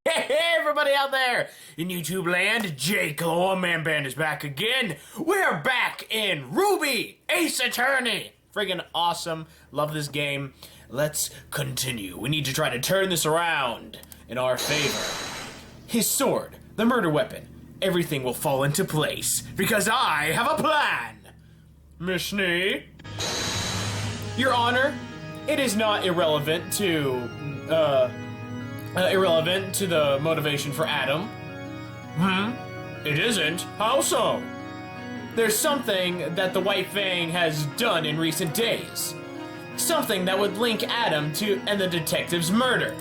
Hey, everybody out there in YouTube land, Jake, the OneManBand is back again. We're back in RWBY, Ace Attorney. Friggin' awesome. Love this game. Let's continue. We need to try to turn this around in our favor. His sword, the murder weapon. Everything will fall into place because I have a plan. Mishni? Your Honor, it is not irrelevant to the motivation for Adam. It isn't? How so? There's something that the White Fang has done in recent days. Something that would link Adam to and the detective's murder.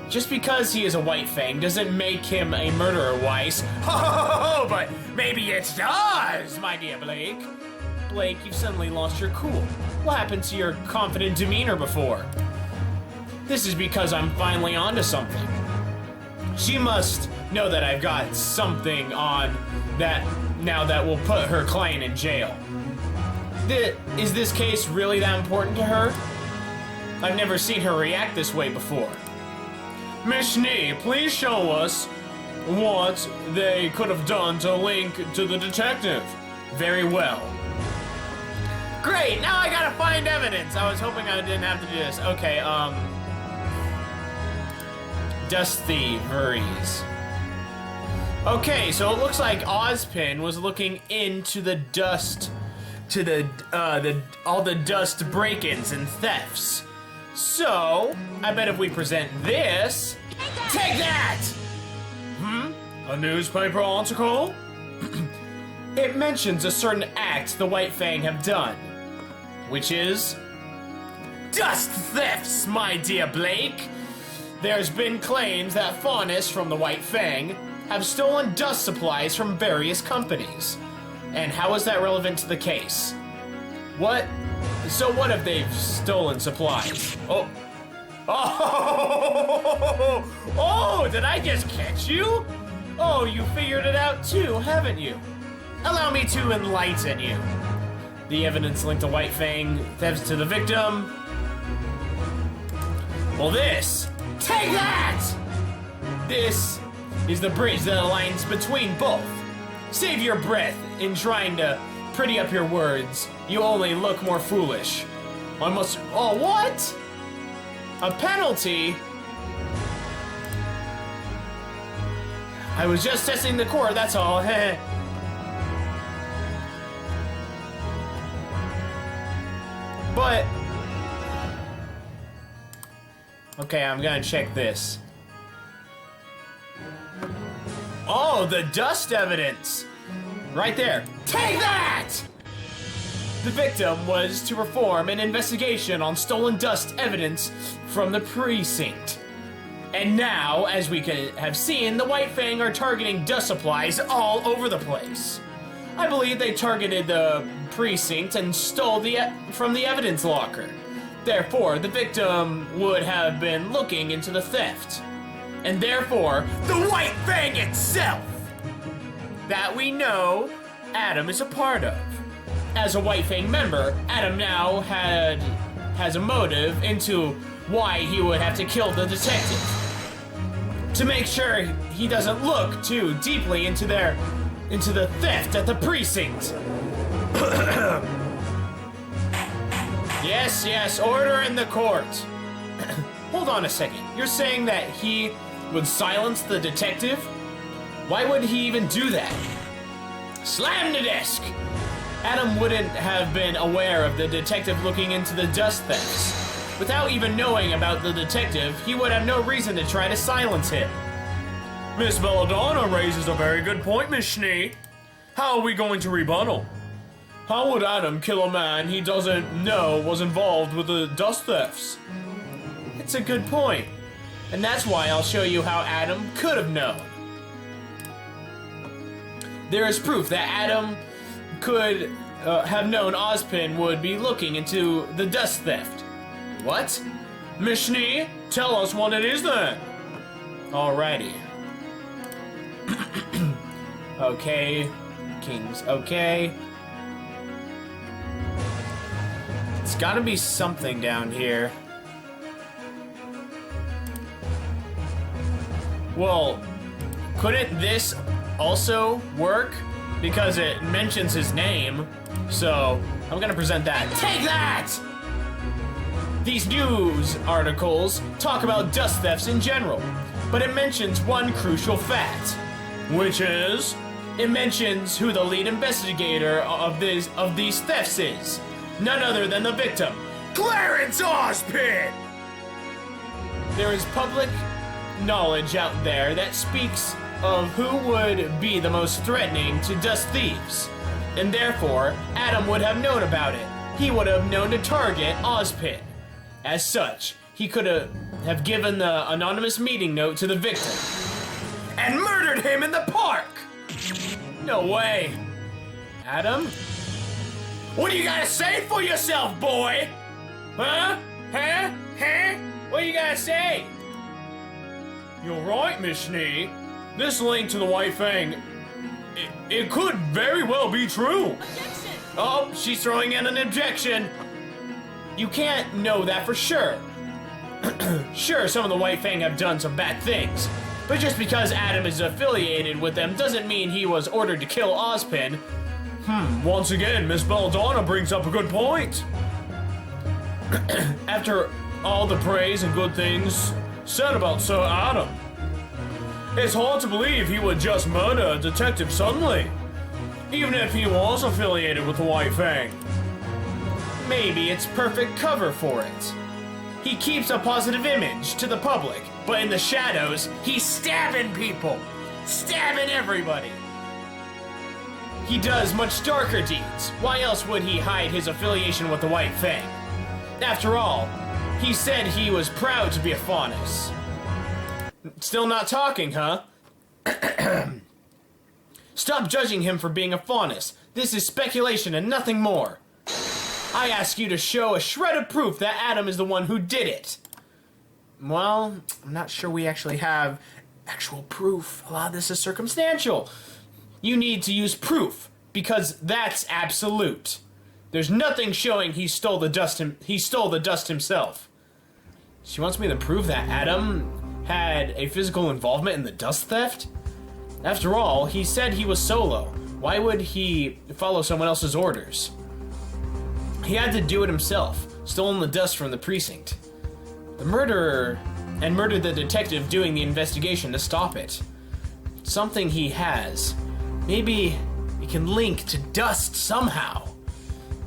Just because he is a White Fang doesn't make him a murderer, Weiss. Ho, but maybe it does, my dear Blake. Blake, you've suddenly lost your cool. What happened to your confident demeanor before? This is because I'm finally onto something. She must know that I've got something on that now that will put her client in jail. Is this case really that important to her? I've never seen her react this way before. Mishni, please show us what they could have done to link to the detective. Very well. Great, now I gotta find evidence. I was hoping I didn't have to do this. Okay, dust thieveries. Okay, so it looks like Ozpin was looking into the dust, to all the dust break-ins and thefts. So, I bet if we present this... Take that! A newspaper article? It mentions a certain act the White Fang have done, which is... dust thefts, my dear Blake! There's been claims that Faunus from the White Fang have stolen dust supplies from various companies. And how is that relevant to the case? What? So what if they've stolen supplies? Oh, did I just catch you? Oh, you figured it out too, haven't you? Allow me to enlighten you. The evidence linked to White Fang thefts to the victim. Well, take that! This is the bridge that aligns between both. Save your breath in trying to pretty up your words. You only look more foolish. Oh, what? A penalty? I was just testing the core, that's all. But... okay, I'm gonna check this. Oh, the dust evidence! Right there. Take that! The victim was to perform an investigation on stolen dust evidence from the precinct. And now, as we have seen, the White Fang are targeting dust supplies all over the place. I believe they targeted the precinct and stole from the evidence locker. Therefore, the victim would have been looking into the theft. And therefore, the White Fang itself! That we know Adam is a part of. As a White Fang member, Adam now has a motive into why he would have to kill the detective. To make sure he doesn't look too deeply into the theft at the precinct. Yes, order in the court. Hold on a second. You're saying that he would silence the detective? Why would he even do that? Slam the desk! Adam wouldn't have been aware of the detective looking into the dust thefts. Without even knowing about the detective, he would have no reason to try to silence him. Miss Belladonna raises a very good point, Miss Schnee. How are we going to rebuttal? How would Adam kill a man he doesn't know was involved with the dust thefts? It's a good point. And that's why I'll show you how Adam could have known. There is proof that Adam could have known Ozpin would be looking into the dust theft. What? Mishni, tell us what it is then. Alrighty. Okay. Kings, okay. It's gotta be something down here. Well, couldn't this also work? Because it mentions his name. So, I'm gonna present that. Take that! These news articles talk about dust thefts in general, but it mentions one crucial fact, which is, it mentions who the lead investigator of these thefts is. None other than the victim, Clarence Ozpin! There is public knowledge out there that speaks of who would be the most threatening to dust thieves, and therefore, Adam would have known about it. He would have known to target Ozpin. As such, he could have given the anonymous meeting note to the victim and murdered him in the park! No way. Adam? What do you gotta say for yourself, boy? Huh? Huh? Huh? What do you gotta say? You're right, Miss Schnee. This link to the White Fang, it could very well be true. Objection! Oh, she's throwing in an objection. You can't know that for sure. Sure, some of the White Fang have done some bad things, but just because Adam is affiliated with them doesn't mean he was ordered to kill Ozpin. Once again, Miss Belladonna brings up a good point. After all the praise and good things said about Sir Adam, it's hard to believe he would just murder Detective suddenly, even if he was affiliated with the White Fang. Maybe it's perfect cover for it. He keeps a positive image to the public, but in the shadows, he's stabbing people. Stabbing everybody. He does much darker deeds. Why else would he hide his affiliation with the White Fang? After all, he said he was proud to be a Faunus. Still not talking, huh? Stop judging him for being a Faunus. This is speculation and nothing more. I ask you to show a shred of proof that Adam is the one who did it. Well, I'm not sure we actually have actual proof. A lot of this is circumstantial. You need to use proof, because that's absolute. There's nothing showing he stole the dust himself. She wants me to prove that Adam had a physical involvement in the dust theft? After all, he said he was solo. Why would he follow someone else's orders? He had to do it himself, stolen the dust from the precinct. The murderer and murdered the detective doing the investigation to stop it. Something he has. Maybe it can link to dust somehow.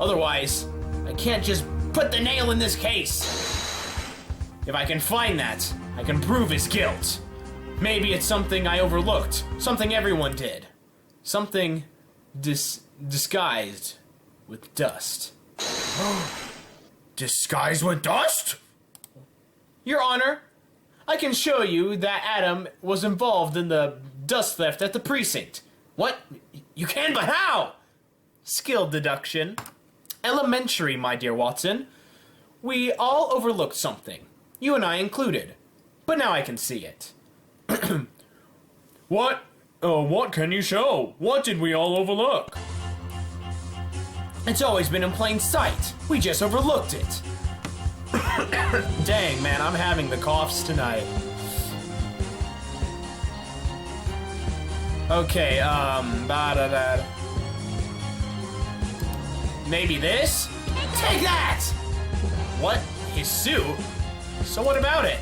Otherwise, I can't just put the nail in this case. If I can find that, I can prove his guilt. Maybe it's something I overlooked, something everyone did. Something disguised with dust. Disguised with dust? Your Honor, I can show you that Adam was involved in the dust theft at the precinct. What? You can, but how? Skill deduction. Elementary, my dear Watson. We all overlooked something. You and I included. But now I can see it. What? What can you show? What did we all overlook? It's always been in plain sight. We just overlooked it. Dang, man, I'm having the coughs tonight. Okay, maybe this? Take that! What? His suit? So what about it?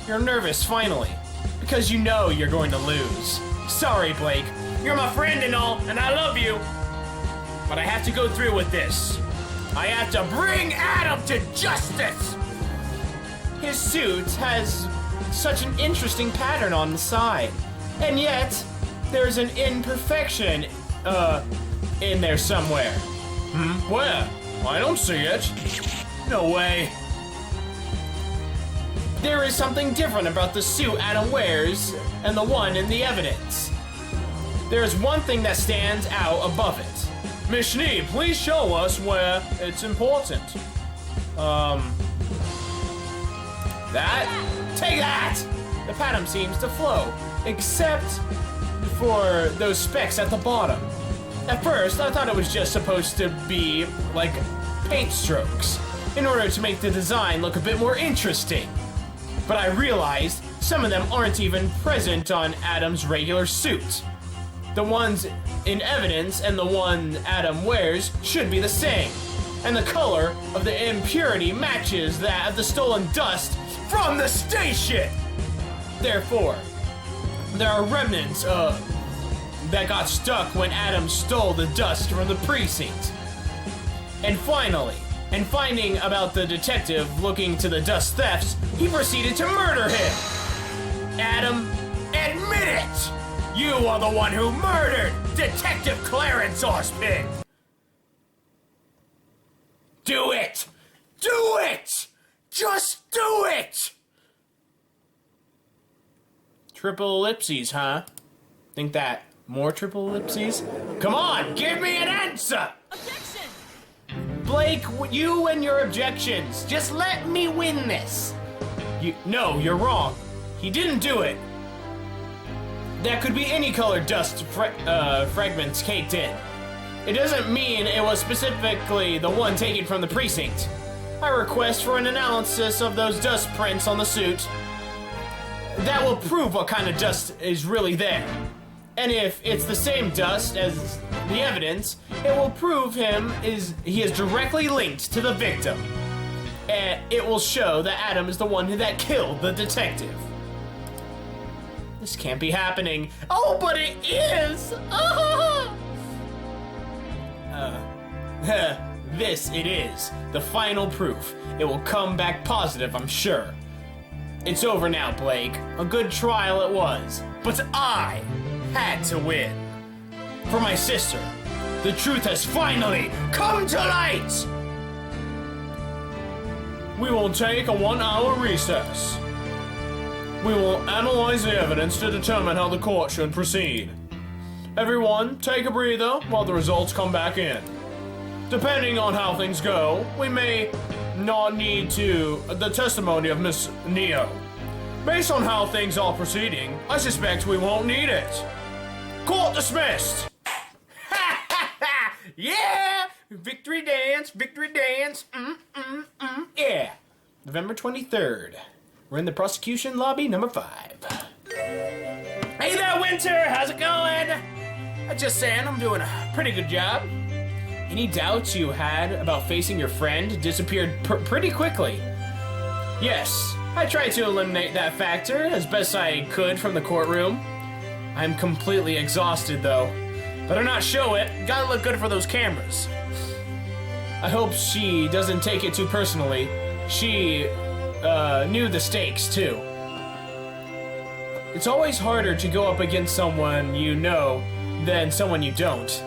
You're nervous, finally. Because you know you're going to lose. Sorry, Blake. You're my friend and all, and I love you. But I have to go through with this. I have to bring Adam to justice! His suit has such an interesting pattern on the side. And yet, there's an imperfection, in there somewhere. Where? I don't see it. No way. There is something different about the suit Adam wears and the one in the evidence. There is one thing that stands out above it. Miss Schnee, please show us where it's important. That? Take that! The pattern seems to flow, except for those specks at the bottom. At first, I thought it was just supposed to be like paint strokes, in order to make the design look a bit more interesting. But I realized some of them aren't even present on Adam's regular suit. The ones in evidence and the one Adam wears should be the same, and the color of the impurity matches that of the stolen dust from the station. Therefore, there are remnants that got stuck when Adam stole the dust from the precinct. And finally, and finding about the detective looking to the dust thefts, he proceeded to murder him. Adam, admit it! You are the one who murdered Detective Clarence Ospin! Do it! Do it! Just do it! Triple ellipses, huh? Think that more triple ellipses? Come on, give me an answer! Objection! Blake, you and your objections. Just let me win this. No, you're wrong. He didn't do it. That could be any colored dust fragments caked in. It doesn't mean it was specifically the one taken from the precinct. I request for an analysis of those dust prints on the suit. That will prove what kind of dust is really there. And if it's the same dust as the evidence, it will prove he is directly linked to the victim. And it will show that Adam is the one that killed the detective. This can't be happening. Oh, but it is! This it is. The final proof. It will come back positive, I'm sure. It's over now, Blake. A good trial it was. But I had to win. For my sister, the truth has finally come to light! We will take a 1-hour recess. We will analyze the evidence to determine how the court should proceed. Everyone, take a breather while the results come back in. Depending on how things go, we may not need the testimony of Miss Neo. Based on how things are proceeding, I suspect we won't need it. Court dismissed! Yeah! Victory dance, victory dance. Yeah. November 23rd. We're in the prosecution lobby, number 5. Hey there, Winter! How's it going? I'm just saying, I'm doing a pretty good job. Any doubts you had about facing your friend disappeared pretty quickly. Yes, I tried to eliminate that factor as best I could from the courtroom. I'm completely exhausted, though. Better not show it. Gotta look good for those cameras. I hope she doesn't take it too personally. She knew the stakes, too. It's always harder to go up against someone you know than someone you don't.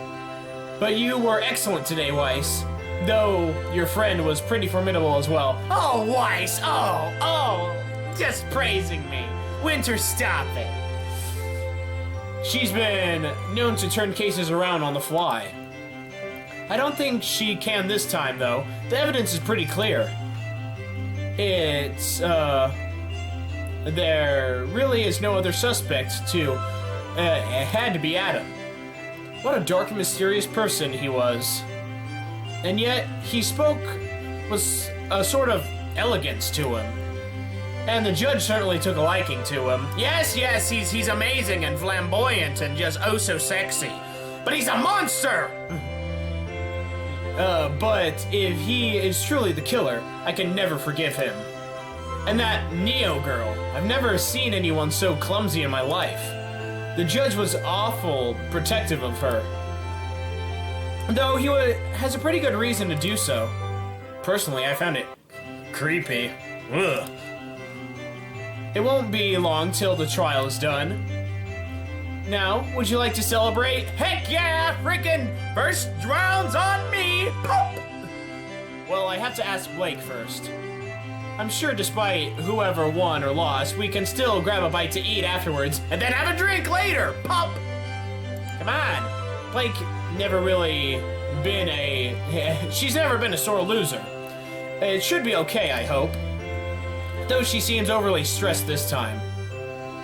But you were excellent today, Weiss. Though your friend was pretty formidable as well. Oh, Weiss! Oh! Just praising me. Winter, stop it. She's been known to turn cases around on the fly. I don't think she can this time, though. The evidence is pretty clear. There really is no other suspect to, it had to be Adam. What a dark and mysterious person he was. And yet, he spoke with a sort of elegance to him. And the judge certainly took a liking to him. Yes, he's amazing and flamboyant and just oh so sexy. But he's a monster! But if he is truly the killer, I can never forgive him. And that Neo girl, I've never seen anyone so clumsy in my life. The judge was awful protective of her. Though he has a pretty good reason to do so. Personally, I found it creepy. Ugh. It won't be long till the trial is done. Now, would you like to celebrate? Heck yeah! Frickin' first round's on me! Pop! Well, I have to ask Blake first. I'm sure despite whoever won or lost, we can still grab a bite to eat afterwards and then have a drink later! Pop! Come on! Blake never really been she's never been a sore loser. It should be okay, I hope. Though she seems overly stressed this time.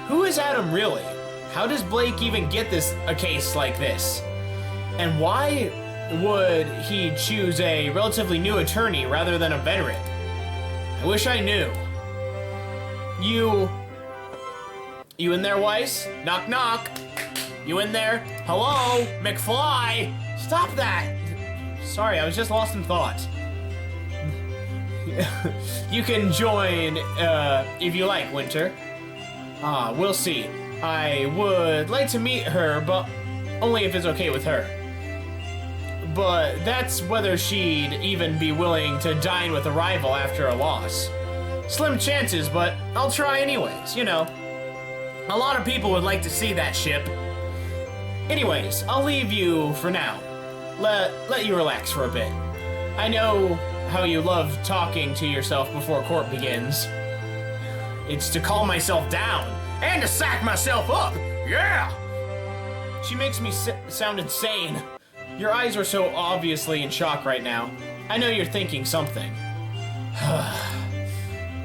Who is Adam really? How does Blake even get a case like this? And why would he choose a relatively new attorney rather than a veteran? I wish I knew. You in there, Weiss? Knock, knock. You in there? Hello, McFly? Stop that. Sorry, I was just lost in thought. You can join if you like, Winter. We'll see. I would like to meet her, but only if it's okay with her. But that's whether she'd even be willing to dine with a rival after a loss. Slim chances, but I'll try anyways, you know. A lot of people would like to see that ship. Anyways, I'll leave you for now. Let you relax for a bit. I know how you love talking to yourself before court begins. It's to calm myself down and to sack myself up. Yeah! She makes me sound insane. Your eyes are so obviously in shock right now. I know you're thinking something.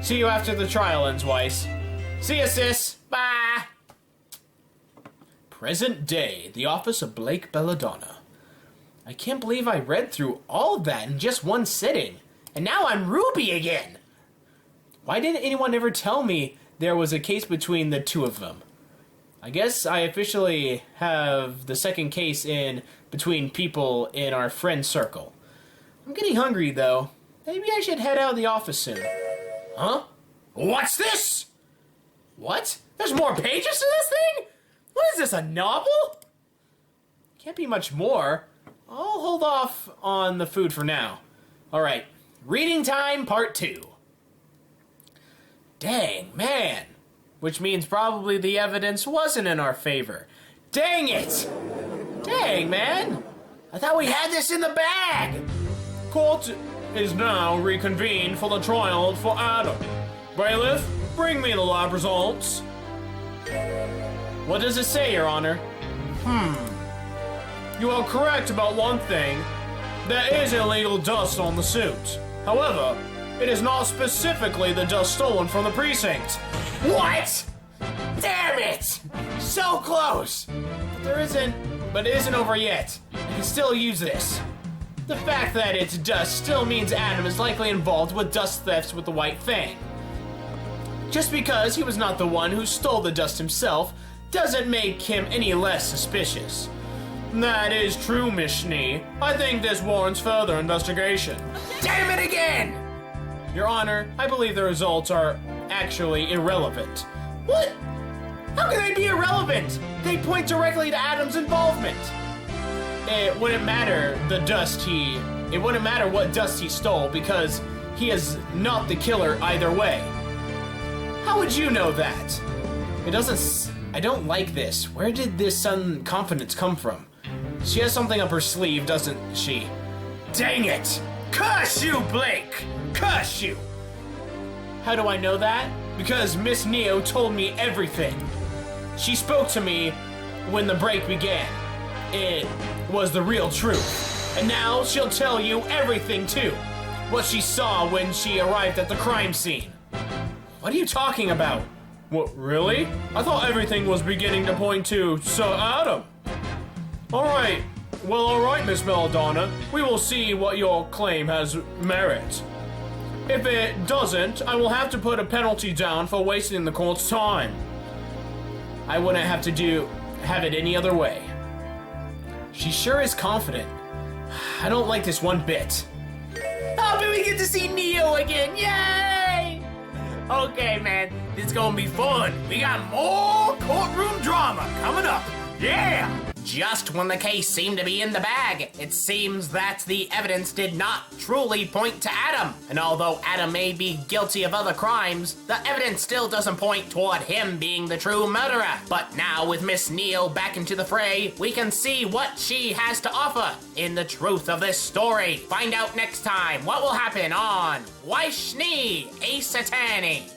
See you after the trial ends, Weiss. See ya, sis. Bye. Present day, the office of Blake Belladonna. I can't believe I read through all of that in just one sitting. And now I'm Ruby again. Why didn't anyone ever tell me there was a case between the two of them? I guess I officially have the second case in between people in our friend circle. I'm getting hungry, though. Maybe I should head out of the office soon. Huh? What's this? What? There's more pages to this thing? What is this, a novel? Can't be much more. I'll hold off on the food for now. Alright, reading time part 2. Dang, man. Which means probably the evidence wasn't in our favor. Dang it! Dang, man. I thought we had this in the bag. Court is now reconvened for the trial for Adam. Bailiff, bring me the lab results. What does it say, Your Honor? You are correct about one thing. There is illegal dust on the suit. However, it is not specifically the dust stolen from the precinct. What? Damn it! So close! But it isn't over yet. I can still use this. The fact that it's dust still means Adam is likely involved with dust thefts with the White Fang. Just because he was not the one who stole the dust himself doesn't make him any less suspicious. That is true, Miss Schnee. I think this warrants further investigation. Damn it again! Your Honor, I believe the results are actually irrelevant. What? How can they be irrelevant? They point directly to Adam's involvement. It wouldn't matter it wouldn't matter what dust he stole because he is not the killer either way. How would you know that? I don't like this. Where did this sudden confidence come from? She has something up her sleeve, doesn't she? Dang it! Curse you, Blake! Curse you! How do I know that? Because Miss Neo told me everything. She spoke to me when the break began. It was the real truth. And now she'll tell you everything too. What she saw when she arrived at the crime scene. What are you talking about? What, really? I thought everything was beginning to point to Sir Adam. Alright, Miss Belladonna. We will see what your claim has merit. If it doesn't, I will have to put a penalty down for wasting the court's time. I wouldn't have it any other way. She sure is confident. I don't like this one bit. Oh, but we get to see Neo again, yay! Okay, man, this is gonna be fun. We got more courtroom drama coming up, yeah! Just when the case seemed to be in the bag, it seems that the evidence did not truly point to Adam. And although Adam may be guilty of other crimes, the evidence still doesn't point toward him being the true murderer. But now with Miss Neal back into the fray, we can see what she has to offer in the truth of this story. Find out next time what will happen on Why Schnee, Ace Attorney.